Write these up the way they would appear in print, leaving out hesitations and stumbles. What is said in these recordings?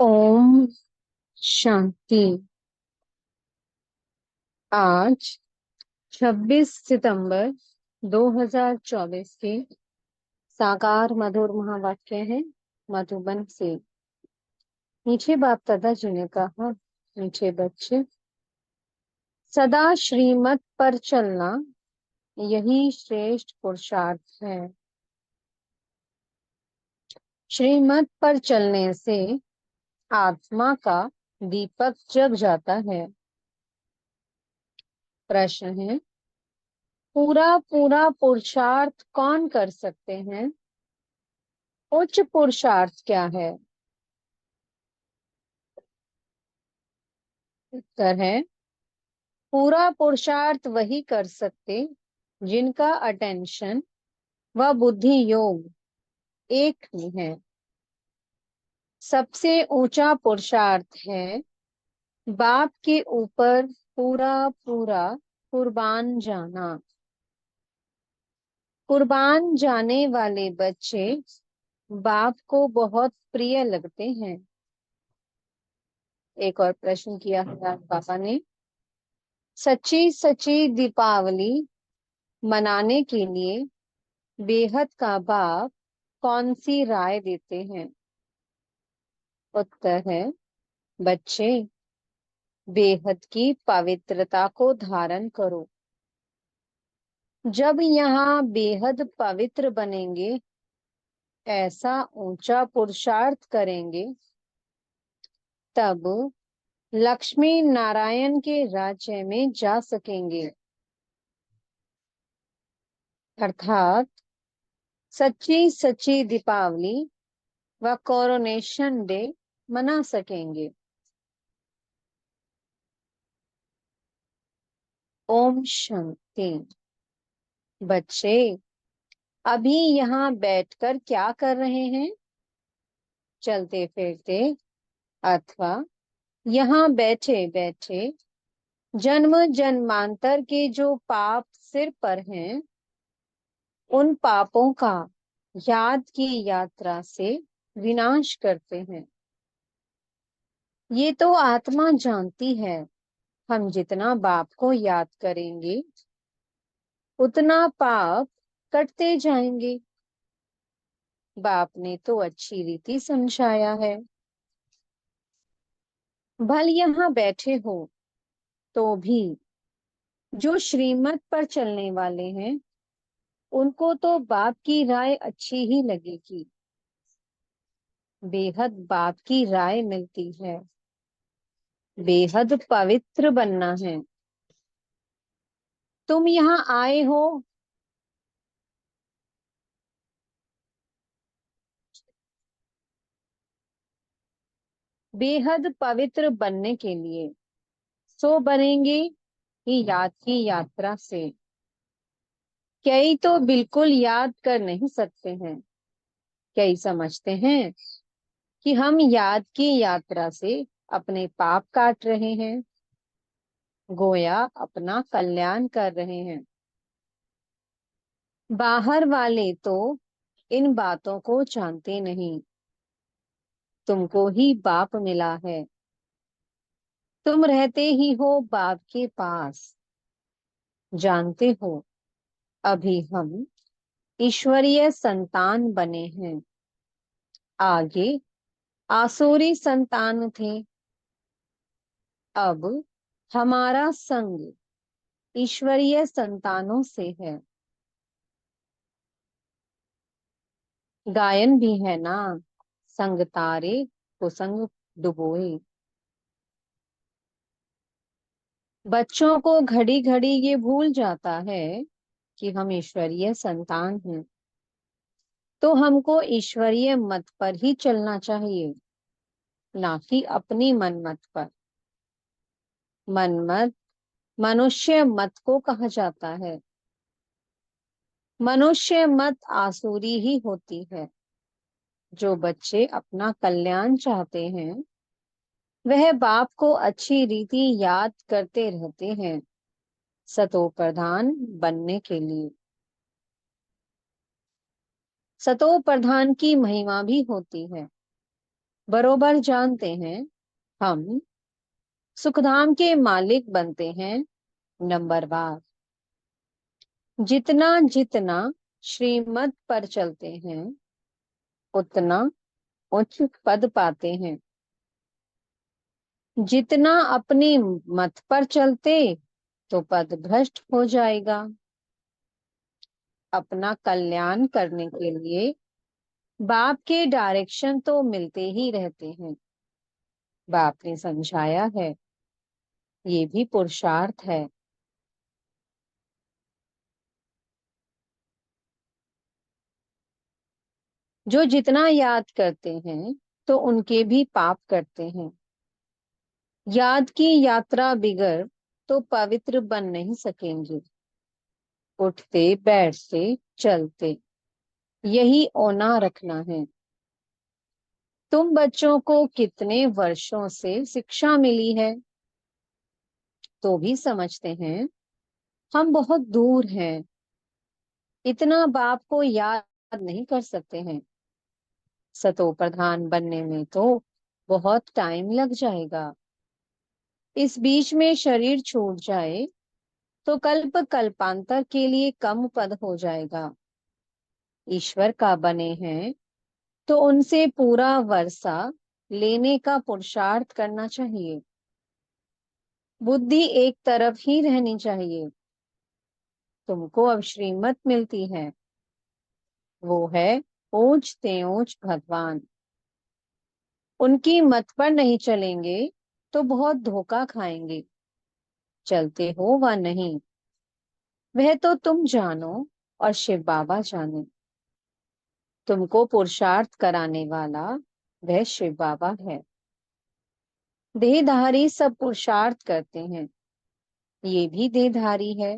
ओम शांति। आज 26 सितंबर 2024 के साकार मधुर महावाक्य है मधुबन से। मीठे बाप दादा जी ने कहा, मीठे बच्चे, सदा श्रीमत पर चलना यही श्रेष्ठ पुरुषार्थ है। श्रीमत पर चलने से आत्मा का दीपक जग जाता है। प्रश्न है, पूरा पूरा पुरुषार्थ कौन कर सकते हैं? उच्च पुरुषार्थ क्या है? उत्तर है, पूरा पुरुषार्थ वही कर सकते जिनका अटेंशन व बुद्धि योग एक ही है। सबसे ऊंचा पुरुषार्थ है बाप के ऊपर पूरा पूरा कुर्बान जाना। कुर्बान जाने वाले बच्चे बाप को बहुत प्रिय लगते हैं। एक और प्रश्न किया है आज पापा ने। सच्ची सच्ची दीपावली मनाने के लिए बेहद का बाप कौन सी राय देते हैं? उत्तर है, बच्चे, बेहद की पवित्रता को धारण करो। जब यहाँ बेहद पवित्र बनेंगे, ऐसा ऊंचा पुरुषार्थ करेंगे, तब लक्ष्मी नारायण के राज्य में जा सकेंगे। अर्थात सच्ची सच्ची दीपावली व कोरोनेशन डे मना सकेंगे। ओम शांति। बच्चे, अभी यहाँ बैठकर क्या कर रहे हैं? चलते फिरते अथवा यहाँ बैठे बैठे जन्म जन्मांतर के जो पाप सिर पर हैं, उन पापों का याद की यात्रा से विनाश करते हैं। ये तो आत्मा जानती है, हम जितना बाप को याद करेंगे उतना पाप कटते जाएंगे। बाप ने तो अच्छी रीति समझाया है। भल यहाँ बैठे हो तो भी जो श्रीमत पर चलने वाले हैं, उनको तो बाप की राय अच्छी ही लगेगी। बेहद बाप की राय मिलती है। बेहद पवित्र बनना है। तुम यहाँ आए हो बेहद पवित्र बनने के लिए, सो बनेंगे ही याद की यात्रा से। कई तो बिल्कुल याद कर नहीं सकते हैं। कई समझते हैं कि हम याद की यात्रा से अपने पाप काट रहे हैं, गोया अपना कल्याण कर रहे हैं। बाहर वाले तो इन बातों को जानते नहीं। तुमको ही बाप मिला है, तुम रहते ही हो बाप के पास। जानते हो, अभी हम ईश्वरीय संतान बने हैं, आगे आसुरी संतान थे। अब हमारा संग ईश्वरीय संतानों से है। गायन भी है ना, संग तारे कुसंग डुबोए। बच्चों को घड़ी घड़ी ये भूल जाता है कि हम ईश्वरीय संतान हैं, तो हमको ईश्वरीय मत पर ही चलना चाहिए, ना कि अपनी मनमत पर। मनमत मनुष्य मत को कहा जाता है। मनुष्य मत आसुरी ही होती है। जो बच्चे अपना कल्याण चाहते हैं, वह बाप को अच्छी रीति याद करते रहते हैं, सतो प्रधान बनने के लिए। सतो प्रधान की महिमा भी होती है। बरोबर जानते हैं हम सुखधाम के मालिक बनते हैं नंबरवार। जितना जितना श्रीमत पर चलते हैं उतना उच्च पद पाते हैं। जितना अपनी मत पर चलते तो पद भ्रष्ट हो जाएगा। अपना कल्याण करने के लिए बाप के डायरेक्शन तो मिलते ही रहते हैं। बाप ने समझाया है, ये भी पुरुषार्थ है। जो जितना याद करते हैं तो उनके भी पाप करते हैं। याद की यात्रा बिगर तो पवित्र बन नहीं सकेंगे। उठते बैठते चलते यही औना रखना है। तुम बच्चों को कितने वर्षों से शिक्षा मिली है तो भी समझते हैं हम बहुत दूर हैं, इतना बाप को याद नहीं कर सकते हैं। सतो प्रधान बनने में तो बहुत टाइम लग जाएगा। इस बीच में शरीर छूट जाए तो कल्प कल्पांतर के लिए कम पद हो जाएगा। ईश्वर का बने हैं तो उनसे पूरा वर्षा लेने का पुरुषार्थ करना चाहिए। बुद्धि एक तरफ ही रहनी चाहिए। तुमको अब श्रीमत मिलती है, वो है ऊंच ते ऊंच भगवान। उनकी मत पर नहीं चलेंगे तो बहुत धोखा खाएंगे। चलते हो व नहीं वह तो तुम जानो और शिव बाबा जाने। तुमको पुरुषार्थ कराने वाला वह शिव बाबा है। देहधारी सब पुरुषार्थ करते हैं, ये भी देहधारी है।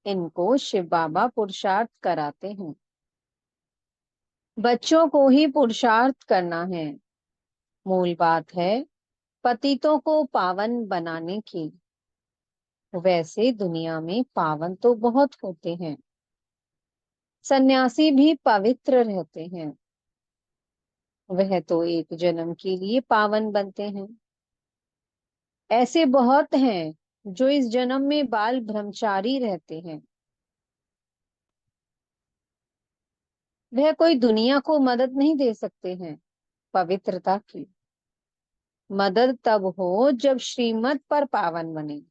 इनको शिव बाबा पुरुषार्थ कराते हैं। बच्चों को ही पुरुषार्थ करना है। मूल बात है पतितों को पावन बनाने की। वैसे दुनिया में पावन तो बहुत होते हैं, सन्यासी भी पवित्र रहते हैं। वह तो एक जन्म के लिए पावन बनते हैं। ऐसे बहुत हैं जो इस जन्म में बाल ब्रह्मचारी रहते हैं। वह कोई दुनिया को मदद नहीं दे सकते हैं पवित्रता की। मदद तब हो जब श्रीमत पर पावन बने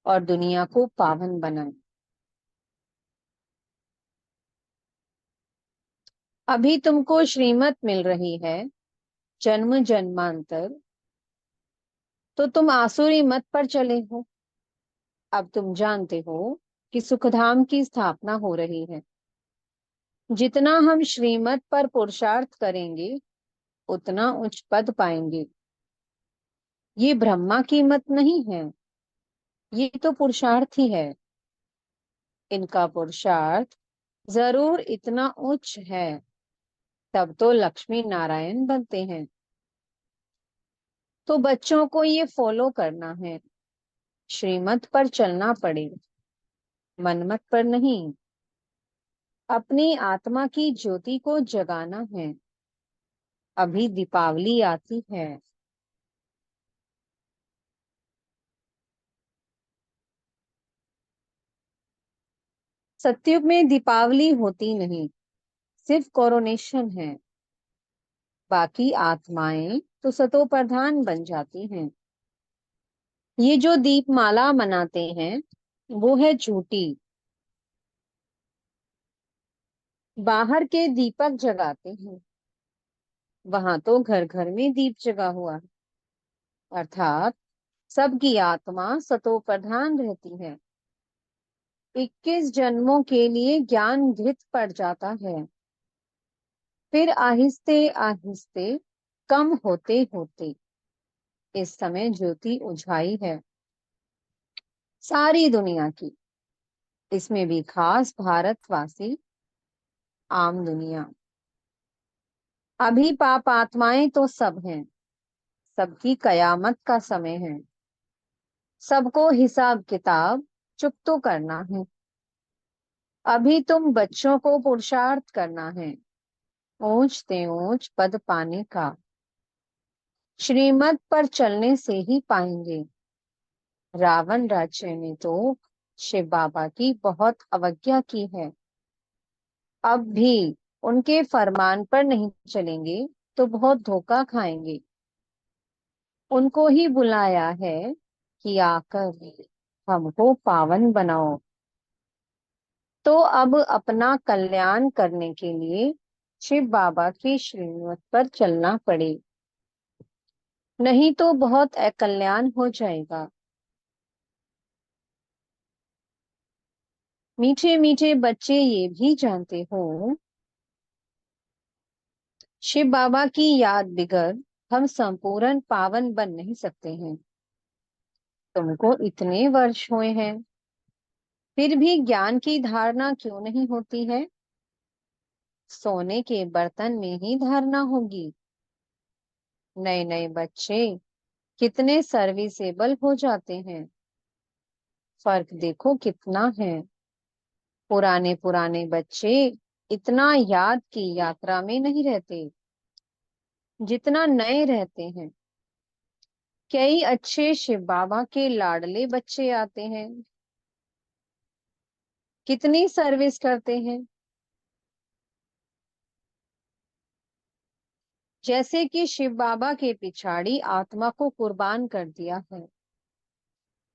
और दुनिया को पावन बनाए। अभी तुमको श्रीमत मिल रही है जन्म जन्मांतर, तो तुम आसुरी मत पर चले हो। अब तुम जानते हो कि सुखधाम की स्थापना हो रही है। जितना हम श्रीमत पर पुरुषार्थ करेंगे उतना उच्च पद पाएंगे। ये ब्रह्मा की मत नहीं है, ये तो पुरुषार्थ ही है। इनका पुरुषार्थ जरूर इतना उच्च है, तब तो लक्ष्मी नारायण बनते हैं। तो बच्चों को ये फॉलो करना है, श्रीमत पर चलना पड़े, मनमत पर नहीं। अपनी आत्मा की ज्योति को जगाना है। अभी दीपावली आती है। सतयुग में दीपावली होती नहीं, सिर्फ कोरोनेशन है। बाकी आत्माएं तो सतो प्रधान बन जाती हैं। ये जो दीपमाला मनाते हैं वो है झूठी। बाहर के दीपक जगाते हैं, वहां तो घर घर में दीप जगा हुआ है। अर्थात सबकी आत्मा सतो प्रधान रहती है। 21 जन्मों के लिए ज्ञान घृत पड़ जाता है। फिर आहिस्ते आहिस्ते कम होते होते इस समय ज्योति उझाई है सारी दुनिया की। इसमें भी खास भारतवासी, आम दुनिया। अभी पाप आत्माएं तो सब हैं, सबकी कयामत का समय है। सबको हिसाब किताब चुप तो करना है। अभी तुम बच्चों को पुरुषार्थ करना है। ऊंचते ऊंच पद पाने का श्रीमत पर चलने से ही पाएंगे। रावण राज्य ने तो शिव बाबा की बहुत अवज्ञा की है। अब भी उनके फरमान पर नहीं चलेंगे तो बहुत धोखा खाएंगे। उनको ही बुलाया है कि आकर हमको पावन बनाओ। तो अब अपना कल्याण करने के लिए शिव बाबा की श्रीमत पर चलना पड़े, नहीं तो बहुत अकल्याण हो जाएगा। मीठे मीठे बच्चे ये भी जानते हो, शिव बाबा की याद बिगड़ हम संपूर्ण पावन बन नहीं सकते हैं। तुमको इतने वर्ष हुए हैं, फिर भी ज्ञान की धारणा क्यों नहीं होती है? सोने के बर्तन में ही धारणा होगी। नए नए बच्चे कितने सर्विसेबल हो जाते हैं। फर्क देखो कितना है। पुराने पुराने बच्चे इतना याद की यात्रा में नहीं रहते जितना नए रहते हैं। कई अच्छे शिव बाबा के लाडले बच्चे आते हैं, कितनी सर्विस करते हैं। जैसे कि शिव बाबा के पिछाड़ी आत्मा को कुर्बान कर दिया है।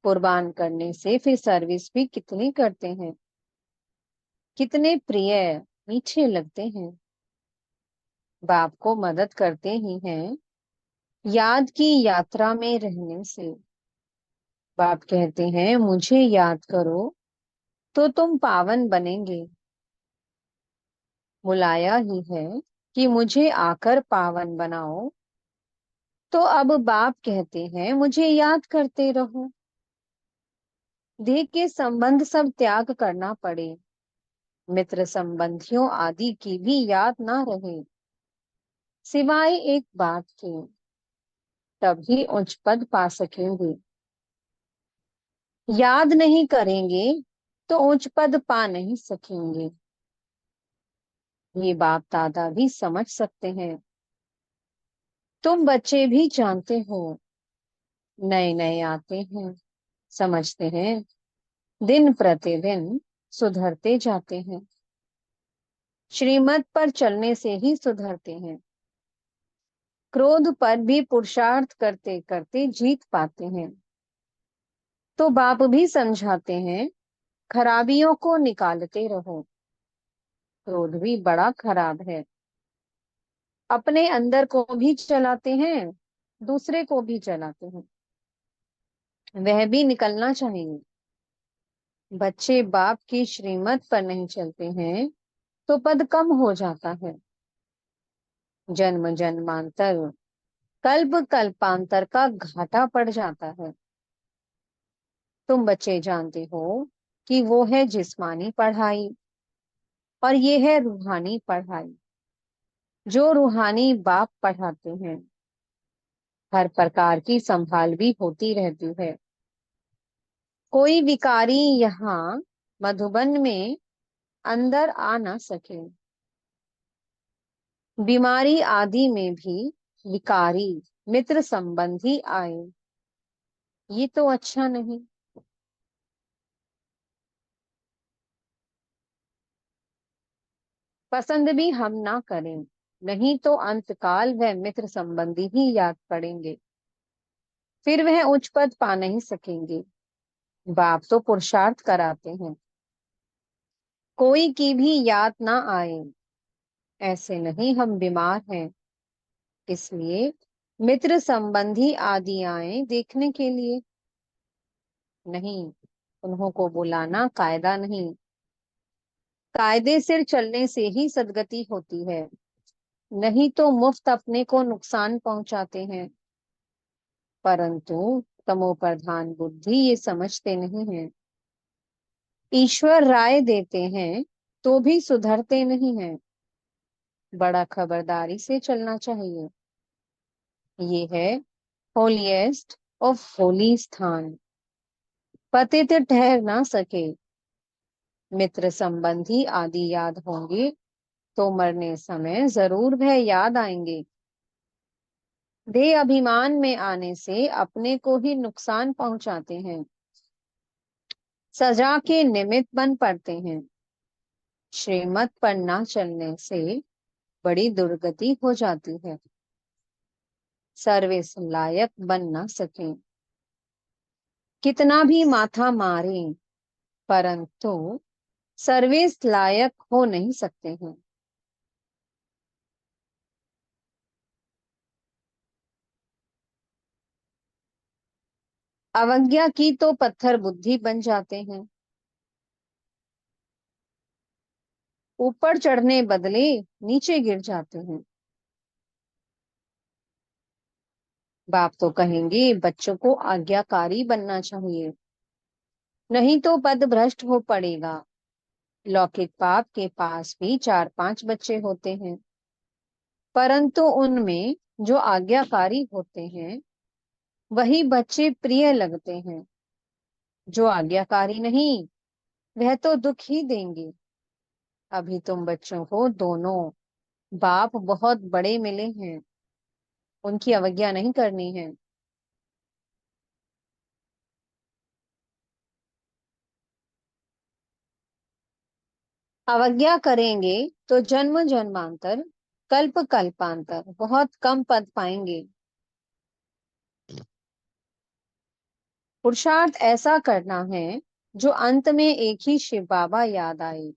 कुर्बान करने से फिर सर्विस भी कितनी करते हैं। कितने प्रिय मीठे लगते हैं। बाप को मदद करते ही हैं याद की यात्रा में रहने से। बाप कहते हैं मुझे याद करो तो तुम पावन बनेंगे। बुलाया ही है कि मुझे आकर पावन बनाओ। तो अब बाप कहते हैं मुझे याद करते रहो। देह के संबंध सब त्याग करना पड़े, मित्र संबंधियों आदि की भी याद ना रहे, सिवाय एक बात के। तभी उच्च पद पा सकेंगे। याद नहीं करेंगे तो उच्च पद पा नहीं सकेंगे। ये बाप दादा भी समझ सकते हैं। तुम बच्चे भी जानते हो। नए नए आते हैं, समझते हैं, दिन प्रतिदिन सुधरते जाते हैं। श्रीमत पर चलने से ही सुधरते हैं। क्रोध पर भी पुरुषार्थ करते करते जीत पाते हैं। तो बाप भी समझाते हैं खराबियों को निकालते रहो। क्रोध भी बड़ा खराब है, अपने अंदर को भी चलाते हैं, दूसरे को भी चलाते हैं। वह भी निकलना चाहिए। बच्चे बाप की श्रीमत पर नहीं चलते हैं तो पद कम हो जाता है। जन्म जन्मांतर कल्प कल्पांतर का घाटा पड़ जाता है। तुम बच्चे जानते हो कि वो है जिस्मानी पढ़ाई और ये है रूहानी पढ़ाई, जो रूहानी बाप पढ़ाते हैं। हर प्रकार की संभाल भी होती रहती है। कोई विकारी यहाँ मधुबन में अंदर आ ना सके। बीमारी आदि में भी विकारी मित्र संबंधी आए, ये तो अच्छा नहीं। पसंद भी हम ना करें, नहीं तो अंतकाल वह मित्र संबंधी ही याद पड़ेंगे। फिर वह उच्च पद पा नहीं सकेंगे। बाप तो पुरुषार्थ कराते हैं कोई की भी याद ना आए। ऐसे नहीं हम बीमार हैं इसलिए मित्र संबंधी आदि आए देखने के लिए। नहीं, उन्हों को बुलाना कायदा नहीं। कायदे से चलने से ही सदगति होती है, नहीं तो मुफ्त अपने को नुकसान पहुंचाते हैं। परंतु तमो प्रधान बुद्धि ये समझते नहीं है। ईश्वर राय देते हैं तो भी सुधरते नहीं हैं। बड़ा खबरदारी से चलना चाहिए। ये है होलीएस्ट ऑफ होली स्थान। पतित ठहर ना सके। मित्र संबंधी आदि याद होंगे तो मरने समय जरूर वह याद आएंगे। देह अभिमान में आने से अपने को ही नुकसान पहुंचाते हैं, सजा के निमित्त बन पड़ते हैं। श्रीमत पर न चलने से बड़ी दुर्गति हो जाती है। सर्विस लायक बन न सके, कितना भी माथा मारे, परंतु सर्विस लायक हो नहीं सकते हैं। अवज्ञा की तो पत्थर बुद्धि बन जाते हैं। ऊपर चढ़ने बदले नीचे गिर जाते हैं। बाप तो कहेंगे बच्चों को आज्ञाकारी बनना चाहिए, नहीं तो पद भ्रष्ट हो पड़ेगा। लौकिक बाप के पास भी 4-5 बच्चे होते हैं, परंतु उनमें जो आज्ञाकारी होते हैं वही बच्चे प्रिय लगते हैं। जो आज्ञाकारी नहीं, वह तो दुख ही देंगे। अभी तुम बच्चों को दोनों बाप बहुत बड़े मिले हैं, उनकी अवज्ञा नहीं करनी है। अवज्ञा करेंगे तो जन्म जन्मांतर, कल्प कल्पांतर बहुत कम पद पाएंगे। पुरुषार्थ ऐसा करना है जो अंत में एक ही शिव बाबा याद आए।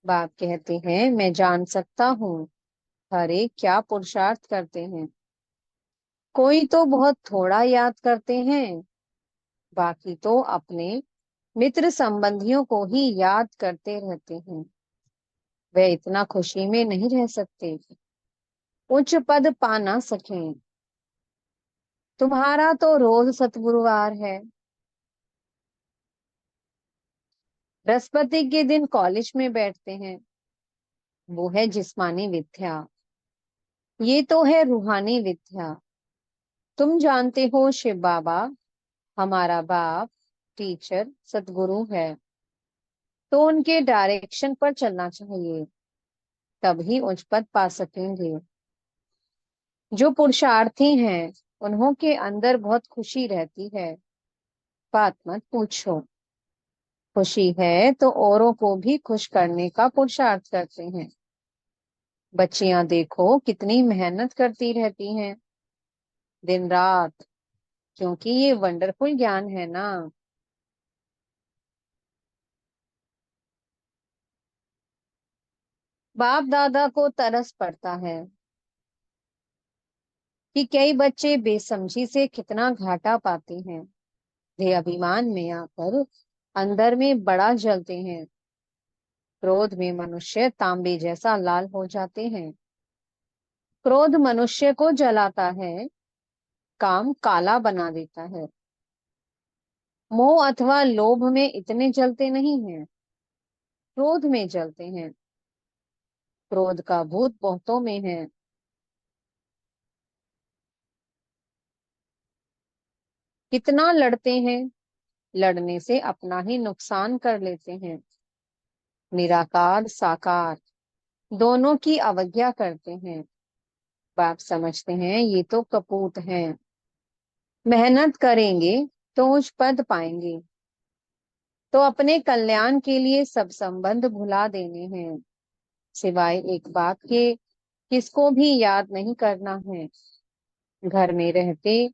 बाप कहते हैं मैं जान सकता हूँ हरे क्या पुरुषार्थ करते हैं। कोई तो बहुत थोड़ा याद करते हैं, बाकी तो अपने मित्र संबंधियों को ही याद करते रहते हैं। वे इतना खुशी में नहीं रह सकते, उच्च पद पा ना सकें। तुम्हारा तो रोज सतगुरुवार है। बृहस्पति के दिन कॉलेज में बैठते हैं, वो है जिस्मानी विद्या। ये तो है रूहानी विद्या। तुम जानते हो शिव बाबा हमारा बाप, टीचर, सतगुरु है, तो उनके डायरेक्शन पर चलना चाहिए, तभी उच्च पद पा सकेंगे। जो पुरुषार्थी हैं उन्हों के अंदर बहुत खुशी रहती है। बात मत पूछो। खुशी है तो औरों को भी खुश करने का पुरुषार्थ करते हैं। बच्चियां देखो कितनी मेहनत करती रहती हैं दिन रात, क्योंकि ये वंडरफुल ज्ञान है ना। बाप दादा को तरस पड़ता है कि कई बच्चे बेसमझी से कितना घाटा पाते हैं। वे अभिमान में आकर अंदर में बड़ा जलते हैं। क्रोध में मनुष्य तांबे जैसा लाल हो जाते हैं। क्रोध मनुष्य को जलाता है, काम काला बना देता है। मोह अथवा लोभ में इतने जलते नहीं हैं, क्रोध में जलते हैं। क्रोध का भूत बहुतों में है। कितना लड़ते हैं, लड़ने से अपना ही नुकसान कर लेते हैं। निराकार साकार दोनों की अवज्ञा करते हैं। बाप समझते हैं ये तो कपूत हैं। मेहनत करेंगे तो उच्च पद पाएंगे, तो अपने कल्याण के लिए सब संबंध भुला देने हैं। सिवाय एक बात के किसको भी याद नहीं करना है। घर में रहते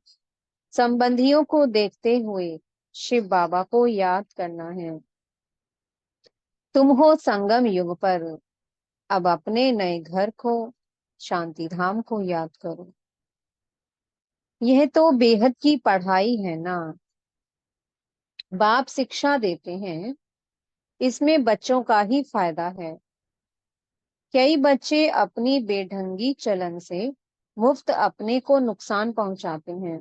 संबंधियों को देखते हुए शिव बाबा को याद करना है। तुम हो संगम युग पर, अब अपने नए घर को, शांति धाम को याद करो। यह तो बेहद की पढ़ाई है ना। बाप शिक्षा देते हैं, इसमें बच्चों का ही फायदा है। कई बच्चे अपनी बेढंगी चलन से मुफ्त अपने को नुकसान पहुंचाते हैं।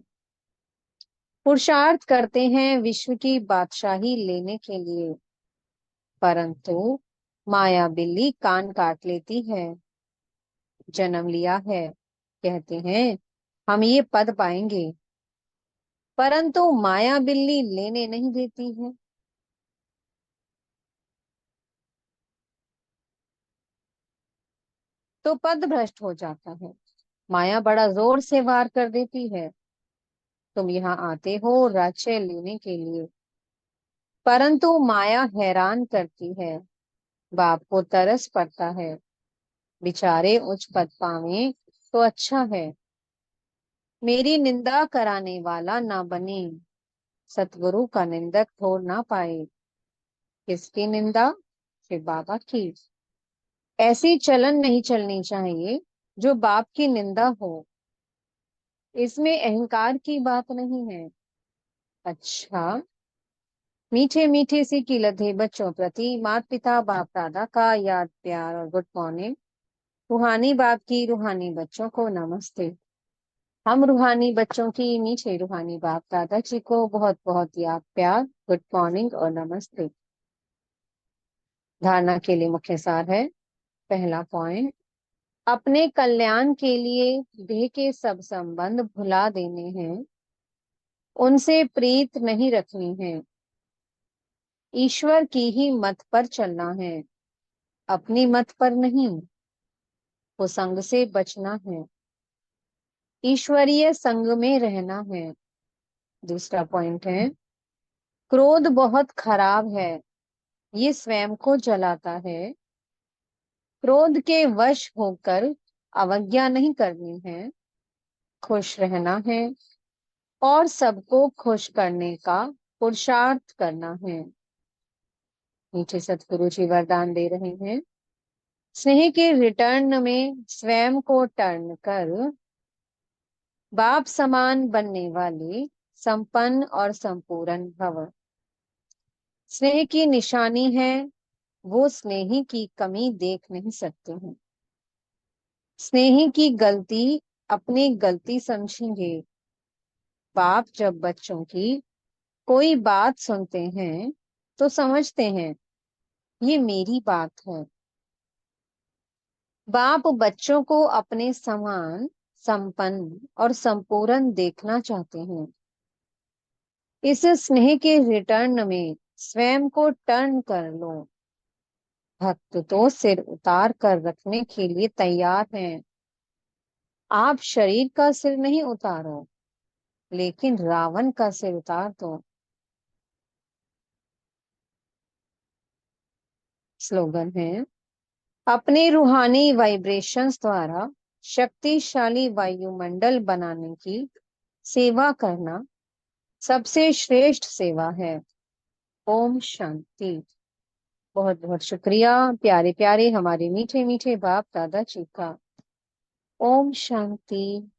पुरुषार्थ करते हैं विश्व की बादशाही लेने के लिए, परंतु माया बिल्ली कान काट लेती है। जन्म लिया है, कहते हैं हम ये पद पाएंगे, परंतु माया बिल्ली लेने नहीं देती है। तो पद भ्रष्ट हो जाता है। माया बड़ा जोर से वार कर देती है। तुम यहाँ आते हो राज्य लेने के लिए, परंतु माया हैरान करती है। बाप को तरस पड़ता है, बेचारे उच्च पद पावे तो अच्छा है। मेरी निंदा कराने वाला ना बने, सतगुरु का निंदक हो ना पाए। किसकी निंदा? शिव बाबा की। ऐसी चलन नहीं चलनी चाहिए जो बाप की निंदा हो। इसमें अहंकार की बात नहीं है। अच्छा, मीठे मीठे सी किलत बच्चों प्रति माता पिता बाप दादा का याद प्यार और गुड मॉर्निंग। रूहानी बाप की रूहानी बच्चों को नमस्ते। हम रूहानी बच्चों की मीठे रूहानी बाप दादा जी को बहुत बहुत याद प्यार, गुड मॉर्निंग और नमस्ते। धारणा के लिए मुख्य सार है। पहला पॉइंट, अपने कल्याण के लिए देह के सब संबंध भुला देने हैं, उनसे प्रीत नहीं रखनी है। ईश्वर की ही मत पर चलना है, अपनी मत पर नहीं। कुसंग से बचना है, ईश्वरीय संग में रहना है। दूसरा पॉइंट है, क्रोध बहुत खराब है, ये स्वयं को जलाता है। क्रोध के वश होकर अवज्ञा नहीं करनी है, खुश रहना है और सबको खुश करने का पुरुषार्थ करना है। नीचे सतगुरु जी वरदान दे रहे हैं। स्नेह के रिटर्न में स्वयं को टर्न कर बाप समान बनने वाले संपन्न और संपूर्ण भव। स्नेह की निशानी है, वो स्नेही की कमी देख नहीं सकते हैं। स्नेही की गलती अपनी गलती समझेंगे। बाप जब बच्चों की कोई बात सुनते हैं तो समझते हैं ये मेरी बात है। बाप बच्चों को अपने समान, संपन्न और संपूर्ण देखना चाहते हैं। इस स्नेह के रिटर्न में स्वयं को टर्न कर लो। भक्त तो सिर उतार कर रखने के लिए तैयार हैं। आप शरीर का सिर नहीं उतारो, लेकिन रावण का सिर उतार दो। स्लोगन है, अपने रूहानी वाइब्रेशंस द्वारा शक्तिशाली वायुमंडल बनाने की सेवा करना सबसे श्रेष्ठ सेवा है। ओम शांति। बहुत बहुत शुक्रिया प्यारे प्यारे हमारे मीठे मीठे बाप दादा जी का। ओम शांति।